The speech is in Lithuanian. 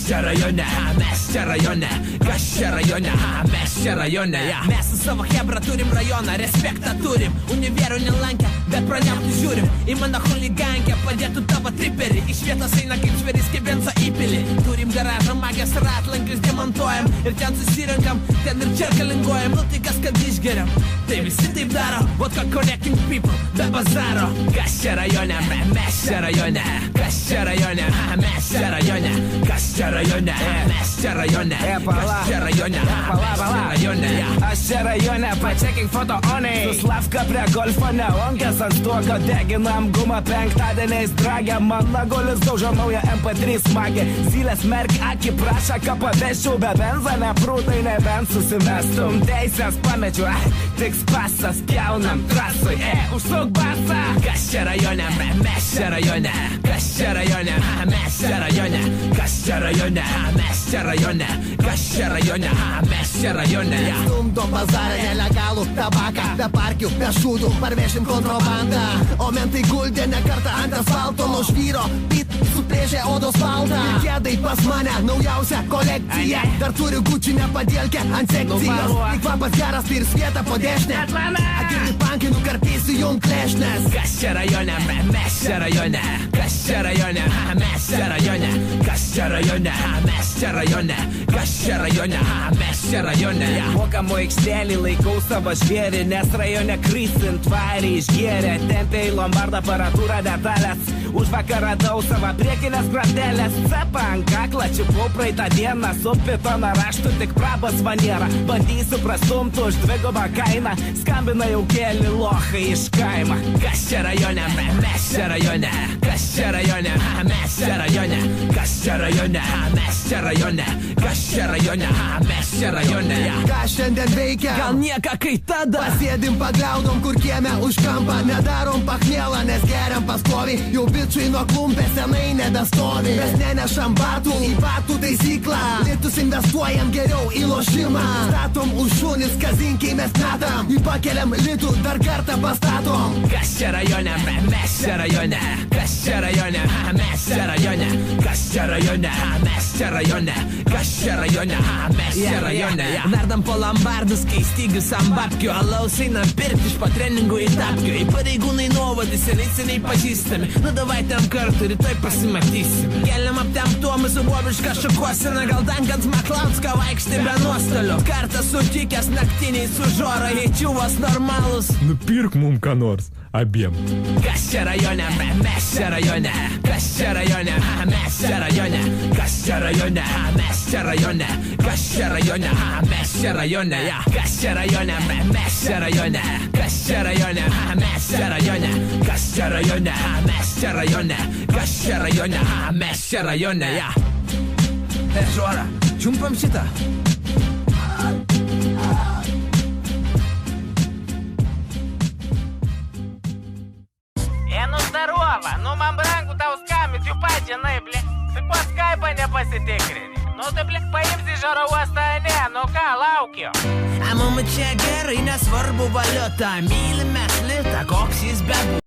čia rajone, mes čia rajone, kas čia rajone, mes čia rajone. Mes su savo hebra turim rajoną, respektą turim, univerų nelankę, bet praniauti žiūrim. Į mano huligankę padėtų tavo triperį, iš vietos eina kaip žvėris, kaip benzo įpilį. Turim garažą, magės ratlankius demontuojam ir ten susirenkam, ten ir čia kalinguojam. Nu tai kas kad išgeriam, tai visi taip daro. Vodka connecting people, be bazaro. Kas čia rajone, mes čia rajone, kas čia rajone, mes čia rajone, kas čia rajone, mes čia rajone, kas čia rajone, rajone. Aš čia rajone, pačeking foto onai. Su Slavka prie golfo neonkės ant stuoko deginam gumą penktadieniais dragę. Mano golis daužo naują MP3 smagę. Zylės merk akį prašą, ką paveščiau be benzo, neprūtai nebent susimestum. Teisės pamečiu, tik spasas pjaunam trasui, užsuk basą. Kas čia rajone, mes čia rajone, kas čia rajone, mes čia rajone, kas čia rajone, mes čia rajone, kas čia rajone, mes čia rajone. Stumdo bazarą nelegalų tabaką, be parkių, be šūdų, parvešim kontrabandą. O mentai guldė ne kartą ant asfalto, nuo žvyro pit suplėžė odos valdą. Kėdai pas mane naujausia kolekcija, dar turi Gucci nepadėlkę ant sekcijos. Į kvapas geras, tai ir svieta po dešinę. Agirdi pankai nukarpysiu jum klešnės. Kas čia rajone, mes čia rajone, kas čia rajone, mes čia rajone, kas čia rajone, mes čia rajone, kas čia rajone, mes čia rajone. Mokamų aikštelį laikau savo žvėrį, nes rajone krisint varį išgėrė. Tempė į lombardą aparatūrą detalės, už vakar radau savo priekinės grandelės. Cepą ant kaklą čiupau praeitą dieną, su pitono raštu tik prabos maniera. Bandysiu prastumti už dvigubą kainą, skambina jau keli lochai iš kaimą. Kas čia rajone, mes čia rajone, kas čia rajone, mes čia rajone, kas čia rajone, mes čia rajone, kas čia rajone, mes čia rajone. Ką šiandien veikia? Gal nieka kai tada? Pasėdim pagaudom, kur kieme už kampą, nedarom pachmielą, nes geriam pastovi. Jau bičiui nuo klumpės senai nebestovi. Mes nenešam batų į batų taisyklą, litus investuojam geriau į lošimą. Statom už šunis, kazinkiai mes metam, į pakeliam litų dar kartą pastatom. Kas čia rajone, mes čia rajone, kas čia rajone, mes čia rajone, kas čia rajone, mes čia rajone, kas čia rajone, mes čia rajone. Nardam po lombardus, kai stygius ant babkių, alaus einam pirkti iš po treningų į tapkių. Į pareigūnai nuovadis, seniai pažįstami. Nu davai ten kartu, rytoj pasimatysim. Keliam aptemptuom su bobišką šukuosina, gal dankant Maklaudską vaikšti be nuostolių. Kartą sutikęs naktiniai su žora, heičiuvas normalus. Nupirk mum ką nors, abiem. Kas čia rajone, mes čia rajone, kas čia rajone, mes čia rajone, kas čia rajone, mes čia rajone, kas čia rajone, mes čia rajone, kas čia rajone, mes čia rajone, kas čia rajone, mes čia rajone, kas čia rajone, mes čia rajone, kas čia rajone, mes čia rajone. Žora, čiumpam šitą. Nu zdarova, nu man brangu tau skambint, jų pačianai, ble. Su kuo Skype'ą nepasitikrini? Nu tai, ble, paimsi iš oro uostą, ne, nu ką, laukiu. Mum čia gerai, nesvarbu valiuta, mylimės litą, koks jis bebūtų.